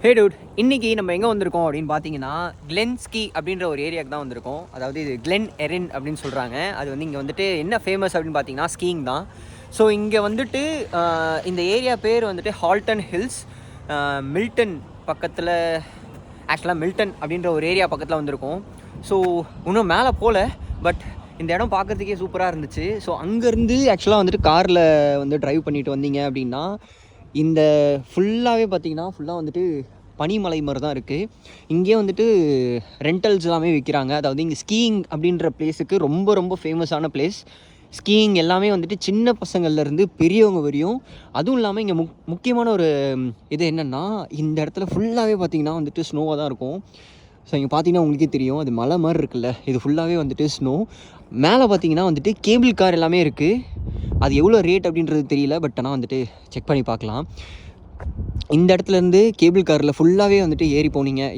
ஹே dude, இன்றைக்கி நம்ம எங்கே வந்திருக்கோம் அப்படின்னு பார்த்தீங்கன்னா கிளென்ஸ்கி அப்படின்ற ஒரு ஏரியாவுக்கு தான் வந்திருக்கோம். அதாவது இது கிளென் எரின் அப்படின்னு சொல்கிறாங்க. அது வந்து இங்கே வந்துட்டு என்ன ஃபேமஸ் அப்படின்னு பார்த்தீங்கன்னா ஸ்கீயிங் தான். ஸோ இங்கே வந்துட்டு இந்த ஏரியா பேர் வந்துட்டு ஹால்டன் ஹில்ஸ். மில்டன் பக்கத்தில், ஆக்சுவலாக மில்டன் அப்படின்ற ஒரு ஏரியா பக்கத்தில் வந்திருக்கோம். ஸோ இன்னும் மேலே போகல, பட் இந்த இடம் பார்க்குறதுக்கே சூப்பராக இருந்துச்சு. ஸோ அங்கேருந்து ஆக்சுவலாக வந்துட்டு காரில் வந்து ட்ரைவ் பண்ணிட்டு வந்தீங்க அப்படின்னா இந்த ஃபுல்லாகவே பார்த்தீங்கன்னா ஃபுல்லாக வந்துட்டு பனிமலை மாதிரி தான் இருக்குது. இங்கேயே வந்துட்டு ரெண்டல்ஸ் எல்லாமே விற்கிறாங்க. அதாவது இங்கே ஸ்கீயிங் அப்படின்ற பிளேஸுக்கு ரொம்ப ரொம்ப ஃபேமஸான பிளேஸ். ஸ்கீயிங் எல்லாமே வந்துட்டு சின்ன பசங்கள்லேருந்து பெரியவங்க வரையும். அதுவும் இல்லாமல் இங்கே முக்கியமான ஒரு இது என்னென்னா, இந்த இடத்துல ஃபுல்லாகவே பார்த்திங்கன்னா வந்துட்டு ஸ்னோவாக தான் இருக்கும். ஸோ இங்கே பார்த்தீங்கன்னா உங்களுக்கே தெரியும், அது மலை மாதிரி இருக்குல்ல, இது ஃபுல்லாகவே வந்துட்டு ஸ்னோ. மேலே பார்த்தீங்கன்னா வந்துட்டு கேபிள் கார் எல்லாமே இருக்குது. அது எவ்வளோ ரேட் அப்படின்றது தெரியல, பட் ஆனால் வந்துட்டு செக் பண்ணி பார்க்கலாம். இந்த இடத்துலேருந்து கேபிள் காரில் ஃபுல்லாகவே வந்துட்டு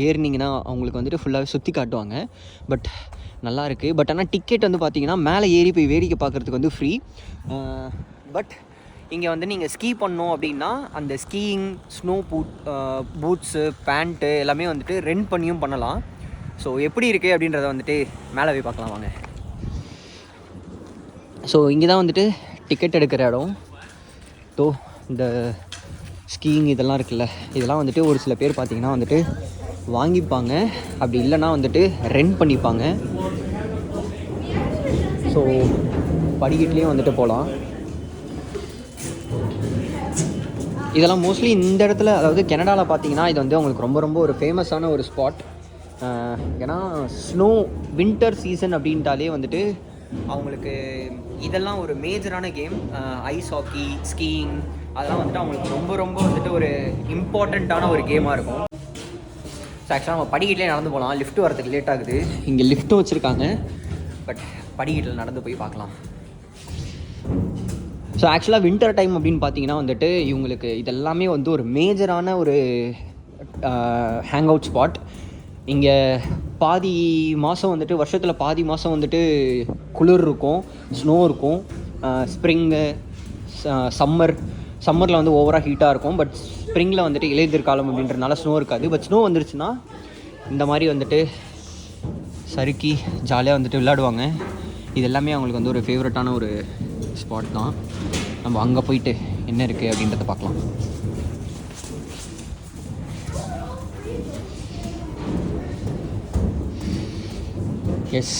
ஏறினீங்கன்னா அவங்களுக்கு வந்துட்டு ஃபுல்லாகவே சுற்றி காட்டுவாங்க. பட் நல்லா இருக்குது. பட் ஆனால் டிக்கெட் வந்து பார்த்திங்கன்னா மேலே ஏறி போய் வேடிக்கை பார்க்குறதுக்கு வந்து ஃப்ரீ. பட் இங்கே வந்து நீங்கள் ஸ்கீ பண்ணோம் அப்படின்னா அந்த ஸ்கீயிங் ஸ்னோ பூட்ஸு பேண்ட்டு எல்லாமே வந்துட்டு ரெண்ட் பண்ணியும் பண்ணலாம். ஸோ எப்படி இருக்குது அப்படின்றத வந்துட்டு மேலே போய் பார்க்கலாம் வாங்க. ஸோ இங்கே தான் வந்துட்டு டிக்கெட் எடுக்கிற இடம். ஸோ இந்த ஸ்கீயிங் இதெல்லாம் இருக்குல்ல, இதெல்லாம் வந்துட்டு ஒரு சில பேர் பார்த்திங்கன்னா வந்துட்டு வாங்கிப்பாங்க, அப்படி இல்லைன்னா வந்துட்டு ரெண்ட் பண்ணிப்பாங்க. ஸோ படிக்கட்டுலேயும் வந்துட்டு போகலாம். இதெல்லாம் மோஸ்ட்லி இந்த இடத்துல, அதாவது கனடாவில் பார்த்தீங்கன்னா இது வந்து அவங்களுக்கு ரொம்ப ரொம்ப ஒரு ஃபேமஸான ஒரு ஸ்பாட். ஏன்னா ஸ்னோ வின்டர் சீசன் அப்படின்ட்டாலே வந்துட்டு அவங்களுக்கு இதெல்லாம் ஒரு மேஜரான கேம். ஐஸ் ஹாக்கி, ஸ்கீயிங் அதெல்லாம் வந்துட்டு அவங்களுக்கு ரொம்ப ரொம்ப வந்துட்டு ஒரு இம்பார்ட்டண்ட்டான ஒரு கேமாக இருக்கும். ஸோ ஆக்சுவலாக நம்ம படிக்கட்டிலே நடந்து போகலாம். லிஃப்ட் வரதுக்கு லேட் ஆகுது. இங்கே லிஃப்ட்டும் வச்சுருக்காங்க, பட் படிக்கட்டில் நடந்து போய் பார்க்கலாம். ஸோ ஆக்சுவலாக வின்டர் டைம் அப்படின்னு பார்த்தீங்கன்னா வந்துட்டு இவங்களுக்கு இதெல்லாமே வந்து ஒரு மேஜரான ஒரு ஹேங் அவுட் ஸ்பாட். இங்கே பாதி மாதம் வந்துட்டு, வருஷத்தில் பாதி மாதம் வந்துட்டு குளிர் இருக்கும், ஸ்னோ இருக்கும். ஸ்ப்ரிங்கு, சம்மரில் வந்து ஓவராக ஹீட்டாக இருக்கும். பட் ஸ்ப்ரிங்கில் வந்துட்டு இலையுதிர் காலம் அப்படின்றனால ஸ்னோ இருக்காது. பட் ஸ்னோ வந்துருச்சுன்னா இந்த மாதிரி வந்துட்டு சறுக்கி ஜாலியாக வந்துட்டு விளையாடுவாங்க. இது எல்லாமே அவங்களுக்கு வந்து ஒரு ஃபேவரட்டான ஒரு ஸ்பாட் தான். நம்ம அங்கே போயிட்டு என்ன இருக்குது அப்படின்றத பார்க்கலாம். எஸ்,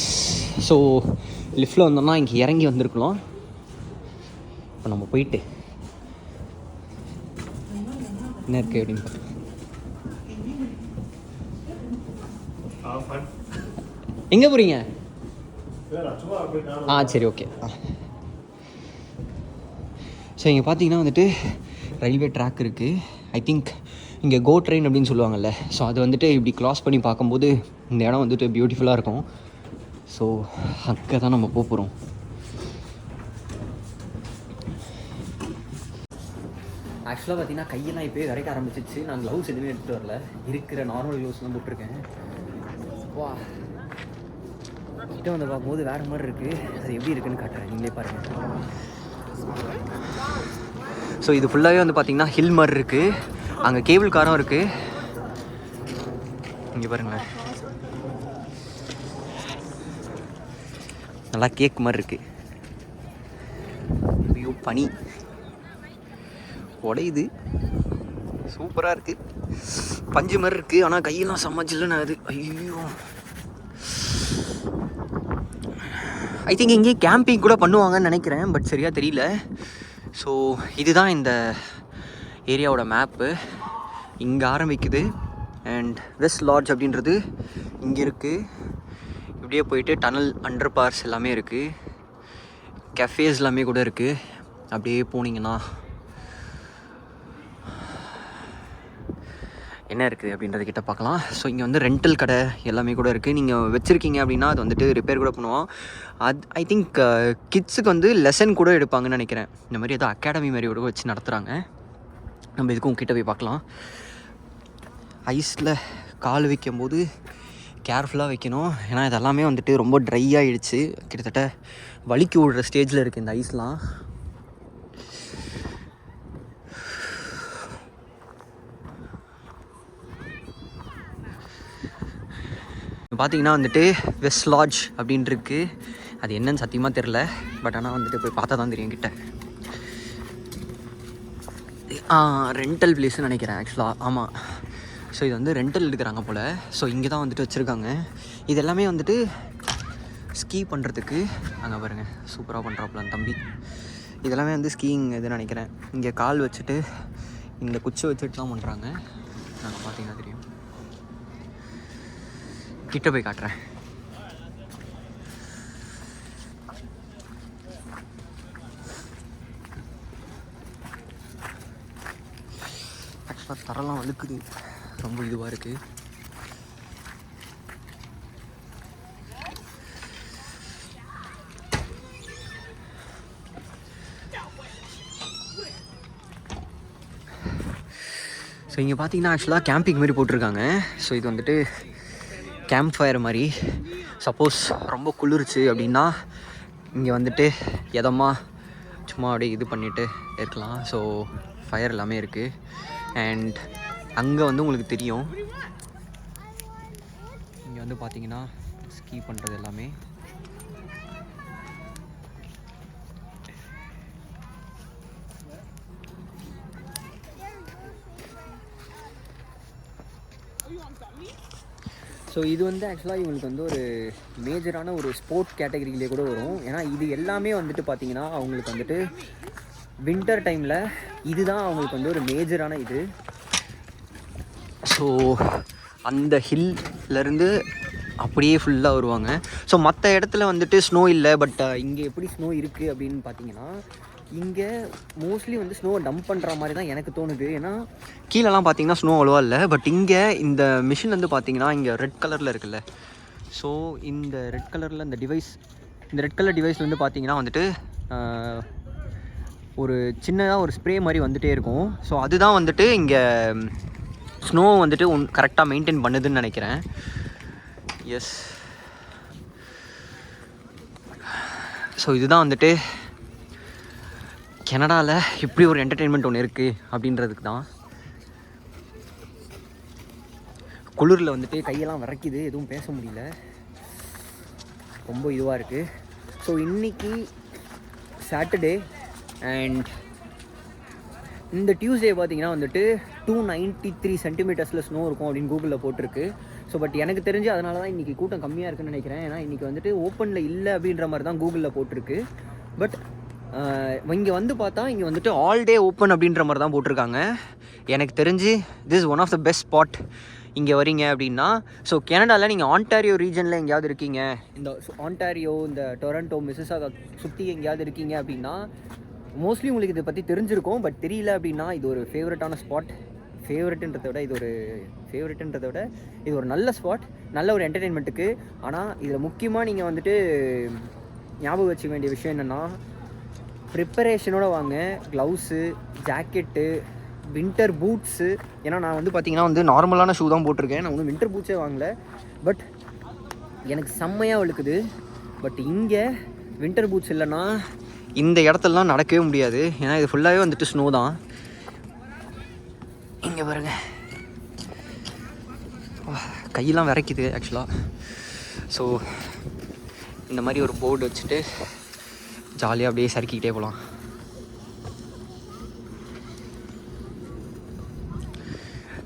ஸோ லிஃப்ட்டில் வந்தோம்னா இங்கே இறங்கி வந்திருக்கலாம். இப்போ நம்ம போயிட்டு என்ன இருக்குது அப்படின்னு பார்த்து. எங்கே போகிறீங்க? சரி, ஓகே. ஸோ இங்கே பார்த்தீங்கன்னா வந்துட்டு ரயில்வே ட்ராக் இருக்குது. ஐ திங்க் இங்கே கோ ட்ரெயின் அப்படின்னு சொல்லுவாங்கள்ல, ஸோ அது வந்துட்டு இப்படி க்ராஸ் பண்ணி பார்க்கும்போது இந்த இடம் வந்துட்டு பியூட்டிஃபுல்லாக இருக்கும். ஸோ அங்கே தான் நம்ம போகிறோம். ஆக்சுவலாக பார்த்தீங்கன்னா கையெல்லாம் இப்போயே வரைக்க ஆரம்பிச்சிச்சு. நான் க்ளவுஸ் எதுவுமே எடுத்துகிட்டு வரல, இருக்கிற நார்மல் க்ளவுஸ் தான் போட்டிருக்கேன். வா, கிட்ட வந்து பார்க்கும்போது வேறு மாதிரி இருக்குது. அது எப்படி இருக்குதுன்னு காட்டுறேன், நீங்களே பாருங்கள். ஸோ இது ஃபுல்லாகவே வந்து பார்த்திங்கன்னா ஹில் மாதிரி இருக்குது. அங்கே கேபிள் காரும் இருக்குது. இங்கே பாருங்களேன், நல்லா கேக் மாதிரி இருக்குது. ஐயோ, பனி உடையுது, சூப்பராக இருக்குது. பஞ்சு மாதிரி இருக்குது, ஆனால் கையெல்லாம் செம்ம ஜில்லுன்னு ஆகுது. ஐயோ, ஐ திங்க் இங்கேயே கேம்பிங் கூட பண்ணுவாங்கன்னு நினைக்கிறேன், பட் சரியாக தெரியல. ஸோ இதுதான் இந்த ஏரியாவோட மேப்பு. இங்கே ஆரம்பிக்குது அண்ட் வெஸ்ட் லாட்ஜ் அப்படின்றது இங்கே இருக்குது. இப்படியே போயிட்டு டனல், அண்டர் பாஸ் எல்லாமே இருக்குது. கஃபேஸ் எல்லாமே கூட இருக்குது. அப்படியே போனீங்கன்னா என்ன இருக்குது அப்படின்றது கிட்ட பார்க்கலாம். ஸோ இங்கே வந்து ரெண்டல் கடை எல்லாமே கூட இருக்குது. நீங்கள் வச்சுருக்கீங்க அப்படின்னா அது வந்துட்டு ரிப்பேர் கூட பண்ணுவோம். ஐ திங்க் கிட்ஸுக்கு வந்து லெசன் கூட எடுப்பாங்கன்னு நினைக்கிறேன். இந்த மாதிரி ஏதோ அகாடமி மாதிரி கூட வச்சு நடத்துகிறாங்க. நம்ம இதுக்கும் கிட்ட போய் பார்க்கலாம். ஐஸில் கால் வைக்கும்போது கேர்ஃபுல்லாக வைக்கணும், ஏன்னா இதெல்லாமே வந்துட்டு ரொம்ப ட்ரை ஆகிடுச்சு. கிட்டத்தட்ட வலிக்கு விடுற ஸ்டேஜில் இருக்குது இந்த ஐஸ்லாம். பார்த்தீங்கன்னா வந்துட்டு வெஸ்ட் லாட்ஜ் அப்படின்ட்டுருக்கு. அது என்னன்னு சத்தியமாக தெரில, பட் ஆனால் வந்துட்டு போய் பார்த்தா தான் தெரியும் கிட்ட. ரெண்டல் பிளேஸ்ன்னு நினைக்கிறேன் ஆக்சுவலாக. ஆமாம், ஸோ இது வந்து ரெண்டல் எடுக்கிறாங்க போல். ஸோ இங்கே தான் வந்துட்டு வச்சுருக்காங்க. இது எல்லாமே வந்துட்டு ஸ்கீ பண்ணுறதுக்கு. அங்கே பாருங்கள், சூப்பராக பண்ணுறாப்புல தம்பி. இதெல்லாமே வந்து ஸ்கீயிங் இதுன்னு நினைக்கிறேன். இங்கே கால் வச்சுட்டு இந்த குச்சை வச்சுட்டு தான் பண்ணுறாங்க. நாங்கள் பார்த்தீங்கன்னா தெரியும். கிட்ட போய் காட்டுறேன். ஆக்சுவலாக தரலாம் வழுக்குது, ரொம்ப இதுவாக இருக்குது. ஸோ இங்கே பார்த்தீங்கன்னா ஆக்சுவலாக கேம்பிங் மாதிரி போட்டிருக்காங்க. ஸோ இது வந்துட்டு கேம்ப் ஃபயர் மாதிரி. சப்போஸ் ரொம்ப குளிர்ச்சு அப்படின்னா இங்கே வந்துட்டு எதமாக சும்மா அப்படியே இது பண்ணிவிட்டு இருக்கலாம். ஸோ ஃபயர் எல்லாமே இருக்குது. அண்ட் அங்கே வந்து உங்களுக்கு தெரியும், இங்கே வந்து பார்த்தீங்கன்னா ஸ்கீ பண்ணுறது எல்லாமே. ஸோ இது வந்து ஆக்சுவலாக இவங்களுக்கு வந்து ஒரு மேஜரான ஒரு ஸ்போர்ட் கேட்டகரியிலே கூட வரும். ஏன்னா இது எல்லாமே வந்துட்டு பார்த்திங்கன்னா அவங்களுக்கு வந்துட்டு வின்டர் டைமில் இதுதான் அவங்களுக்கு வந்து ஒரு மேஜரான இது. ஸோ அந்த ஹில்லேருந்து அப்படியே ஃபுல்லாக வருவாங்க. ஸோ மற்ற இடத்துல வந்துட்டு ஸ்னோ இல்லை, பட் இங்கே எப்படி ஸ்னோ இருக்குது அப்படின்னு பார்த்தீங்கன்னா இங்கே மோஸ்ட்லி வந்து ஸ்னோவை டம்ப் பண்ணுற மாதிரி தான் எனக்கு தோணுது. ஏன்னா கீழெல்லாம் பார்த்தீங்கன்னா ஸ்னோ அவ்வளோவா இல்லை, பட் இங்கே இந்த மிஷின் வந்து பார்த்தீங்கன்னா இங்கே ரெட் கலரில் இருக்குல்ல. ஸோ இந்த ரெட் கலரில் இந்த ரெட் கலர் டிவைஸ் வந்து பார்த்தீங்கன்னா வந்துட்டு ஒரு சின்னதாக ஒரு ஸ்ப்ரே மாதிரி வந்துகிட்டே இருக்கும். ஸோ அதுதான் வந்துட்டு இங்கே ஸ்னோ வந்துட்டு கரெக்டாக மெயின்டைன் பண்ணுதுன்னு நினைக்கிறேன். எஸ், ஸோ இதுதான் வந்துட்டு கனடாவில் இப்படி ஒரு என்டர்டெயின்மெண்ட் ஒன்று இருக்குது அப்படின்றதுக்கு தான். குளிரில் வந்துட்டு கையெல்லாம் விரைக்குது, எதுவும் பேச முடியல, ரொம்ப இதுவாக இருக்குது. ஸோ இன்றைக்கி சாட்டர்டே அண்ட் இந்த டியூஸ்டே பார்த்திங்கன்னா வந்துட்டு 293 சென்டிமீட்டர்ஸில் ஸ்னோ இருக்கும் அப்படின்னு கூகுளில் போட்டிருக்கு. ஸோ பட் எனக்கு தெரிஞ்சு அதனால தான் இன்றைக்கி கூட்டம் கம்மியாக இருக்குன்னு நினைக்கிறேன். ஏன்னா இன்றைக்கி வந்துட்டு ஓப்பனில் இல்லை அப்படின்ற மாதிரி தான் கூகுளில் போட்டிருக்கு. பட் இங்கே வந்து பார்த்தா இங்கே வந்துட்டு ஆல் டே ஓப்பன் அப்படின்ற மாதிரி தான் போட்டிருக்காங்க. எனக்கு தெரிஞ்சு this one of the best spot. இங்கே வரீங்க அப்படின்னா, ஸோ கனடாவில் நீங்கள் ஆன்டாரியோ ரீஜனில் எங்கேயாவது இருக்கீங்க, இந்த ஆன்டாரியோ, இந்த டொரண்டோ, மிசிசாகா சுற்றி எங்கேயாவது இருக்கீங்க அப்படின்னா மோஸ்ட்லி உங்களுக்கு இதை பற்றி தெரிஞ்சிருக்கும். பட் தெரியல அப்படின்னா இது ஒரு ஃபேவரட்டான ஸ்பாட். ஃபேவரட்டுன்றதை விட இது ஒரு நல்ல ஸ்பாட், நல்ல ஒரு என்டர்டெயின்மெண்ட்டுக்கு. ஆனால் இதில் முக்கியமாக நீங்கள் வந்துட்டு ஞாபகம் வச்சுக்க வேண்டிய விஷயம் என்னென்னா, ப்ரிப்பரேஷனோடு வாங்க. Gloves, jacket, winter boots. ஏன்னா நான் வந்து பார்த்திங்கன்னா வந்து நார்மலான ஷூ தான் போட்டிருக்கேன், நான் வந்து வின்டர் பூட்ஸே வாங்கலை. பட் எனக்கு செம்மையாக வழுக்குது. பட் இங்கே வின்டர் பூட்ஸ் இல்லைன்னா இந்த இடத்துலலாம் நடக்கவே முடியாது. ஏன்னா இது ஃபுல்லாகவே வந்துட்டு ஸ்னோ தான். இங்கே பாருங்க, கையெல்லாம் விரைக்குது ஆக்சுவலாக. ஸோ இந்த மாதிரி ஒரு போர்டு வச்சுட்டு ஜாலியாக அப்படியே சறுக்கிக்கிட்டே போகலாம்.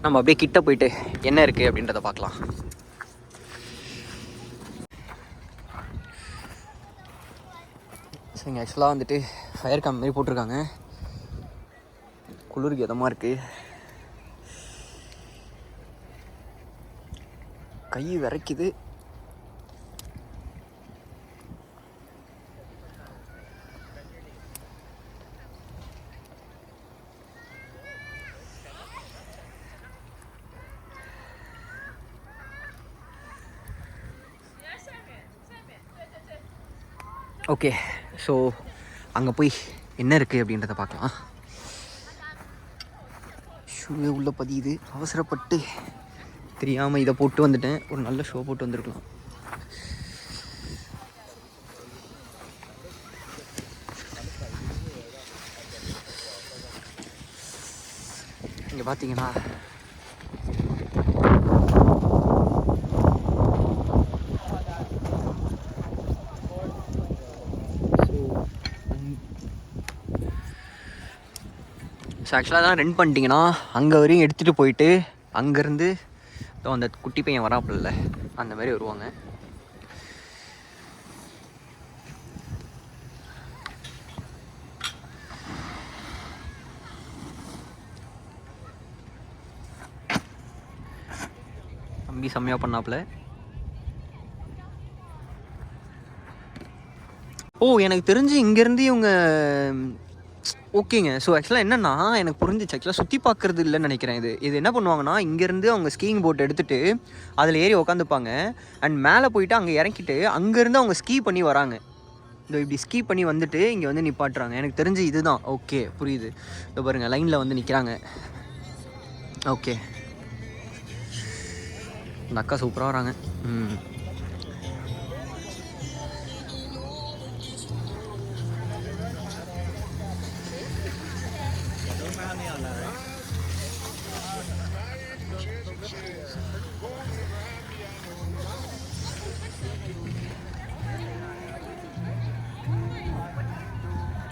நம்ம அப்படியே கிட்ட போயிட்டு என்ன இருக்குது அப்படின்றத பார்க்கலாம். ஸோ இங்கே ஆக்சுவலாக வந்துட்டு ஃபயர் கேம்ப் மாதிரி போட்டிருக்காங்க. குளிருக்கு இதமாக இருக்குது, கை விரைக்குது. ஓகே, ஸோ அங்கே போய் என்ன இருக்குது அப்படின்றத பார்க்கலாம். ஷூவே உள்ளே பதியுது, அவசரப்பட்டு தெரியாமல் இதை போட்டு வந்துட்டேன். ஒரு நல்ல ஷோ போட்டு வந்திருக்கலாம். இங்கே பார்த்தீங்கன்னா ஸோ ஆக்சுவலாக தான் ரெண்ட் பண்ணிட்டீங்கன்னா அங்கே வரையும் எடுத்துகிட்டு போயிட்டு அங்கேருந்து அந்த குட்டி பையன் வராப்பில்ல அந்த மாதிரி வருவாங்க. தம்பி செம்மையாக பண்ணாப்புல. எனக்கு தெரிஞ்சு இங்கேருந்து இவங்க ஓகேங்க. ஸோ ஆக்சுவலாக என்னென்னா எனக்கு புரிஞ்சிச்சு, ஆக்சுவலாக சுற்றி பார்க்குறது இல்லைன்னு நினைக்கிறேன். இது என்ன பண்ணுவாங்கன்னா இங்கேருந்து அவங்க ஸ்கீயிங் போட் எடுத்துகிட்டு அதில் ஏறி உக்காந்துப்பாங்க. அண்ட் மேலே போயிட்டு அங்கே இறக்கிட்டு அங்கேருந்து அவங்க ஸ்கீ பண்ணி வராங்க. இந்த இப்படி ஸ்கீ பண்ணி வந்துட்டு இங்கே வந்து நிப்பாட்டுறாங்க. எனக்கு தெரிஞ்சு இதுதான். ஓகே புரியுது. இப்போ பாருங்கள் லைனில் வந்து நிற்கிறாங்க. ஓகே இந்த அக்கா சூப்பராக வராங்க.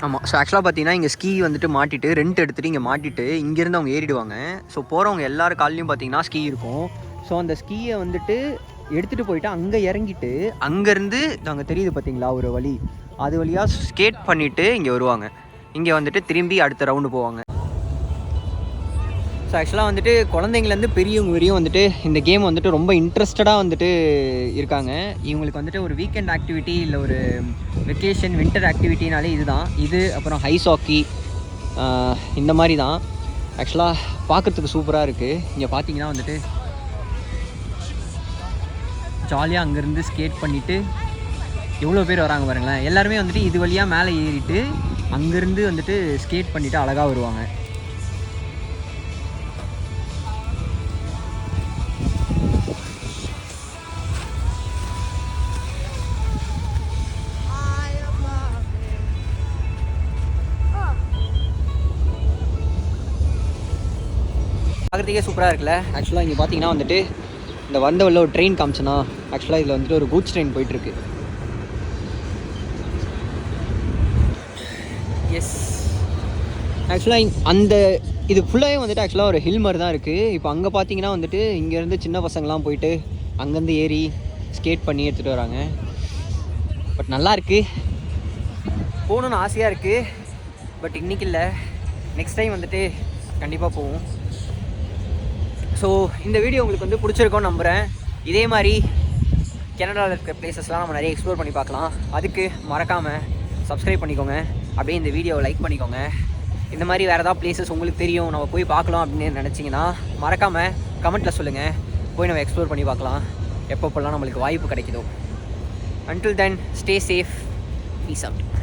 ஆமாம். ஸோ ஆக்சுவலாக பார்த்தீங்கன்னா இங்கே ஸ்கீ வந்துட்டு மாட்டிட்டு ரெண்ட் எடுத்துகிட்டு இங்கே மாட்டிட்டு இங்கேருந்து அவங்க ஏறிடுவாங்க. ஸோ போகிறவங்க எல்லார் கால்லையும் பார்த்தீங்கன்னா ஸ்கீ இருக்கும். ஸோ அந்த ஸ்கீயை வந்துட்டு எடுத்துகிட்டு போயிட்டு அங்கே இறங்கிட்டு அங்கேருந்து நாங்கள் தெரியுது பார்த்தீங்களா ஒரு வழி, அது வழியாக ஸ்கேட் பண்ணிவிட்டு இங்கே வருவாங்க. இங்கே வந்துட்டு திரும்பி அடுத்த ரவுண்டு போவாங்க. ஸோ ஆக்சுவலாக வந்துட்டு குழந்தைங்கலேருந்து பெரியவங்க வரையும் வந்துட்டு இந்த கேம் வந்துட்டு ரொம்ப இன்ட்ரெஸ்டடாக வந்துட்டு இருக்காங்க. இவங்களுக்கு வந்துட்டு ஒரு வீக்கெண்ட் ஆக்டிவிட்டி இல்லை ஒரு வெக்கேஷன் வின்டர் ஆக்டிவிட்டினாலே இதுதான். இது அப்புறம் ஐஸ் ஹாக்கி இந்த மாதிரி தான். ஆக்சுவலாக பார்க்குறதுக்கு சூப்பராக இருக்குது. இங்கே பார்த்தீங்கன்னா வந்துட்டு ஜாலியாக அங்கேருந்து ஸ்கேட் பண்ணிவிட்டு எவ்வளோ பேர் வராங்க பாருங்களேன். எல்லாருமே வந்துட்டு இது வழியாக மேலே ஏறிட்டு அங்கேருந்து வந்துட்டு ஸ்கேட் பண்ணிவிட்டு அழகாக வருவாங்க. பார்க்குறதுக்கே சூப்பராக இருக்குல்ல. ஆக்சுவலாக இங்கே பார்த்தீங்கன்னா வந்துட்டு இந்த வந்த வழியில் ஒரு ட்ரெயின் காமிச்சேன்னா ஆக்சுவலாக இதில் வந்துட்டு ஒரு கூட்ஸ் ட்ரெயின் போயிட்டுருக்கு. எஸ் ஆக்சுவலாக அந்த இது ஃபுல்லாகவே வந்துட்டு ஆக்சுவலாக ஒரு ஹில் மாதிரி தான் இருக்குது. இப்போ அங்கே பார்த்தீங்கன்னா வந்துட்டு இங்கேருந்து சின்ன பசங்களாம் போயிட்டு அங்கேருந்து ஏறி ஸ்கேட் பண்ணி எடுத்துகிட்டு வராங்க. பட் நல்லாயிருக்கு, போகணுன்னு ஆசையாக இருக்குது. பட் இன்றைக்கி இல்லை, நெக்ஸ்ட் டைம் வந்துட்டு கண்டிப்பாக போவோம். ஸோ இந்த வீடியோ உங்களுக்கு வந்து பிடிச்சிருக்கோன்னு நம்புகிறேன். இதே மாதிரி கனடாவில் இருக்கிற பிளேசஸ்லாம் நம்ம நிறைய எக்ஸ்ப்ளோர் பண்ணி பார்க்கலாம். அதுக்கு மறக்காமல் சப்ஸ்கிரைப் பண்ணிக்கோங்க. அப்படியே இந்த வீடியோவை லைக் பண்ணிக்கோங்க. இந்த மாதிரி வேறு ஏதாவது பிளேசஸ் உங்களுக்கு தெரியும் நம்ம போய் பார்க்கலாம் அப்படின்னு நினச்சிங்கன்னா மறக்காமல் கமெண்ட்டில் சொல்லுங்கள். போய் நம்ம எக்ஸ்ப்ளோர் பண்ணி பார்க்கலாம் எப்பப்போல்லாம் நம்மளுக்கு வாய்ப்பு கிடைக்குதோ. Until then, stay safe. Peace out.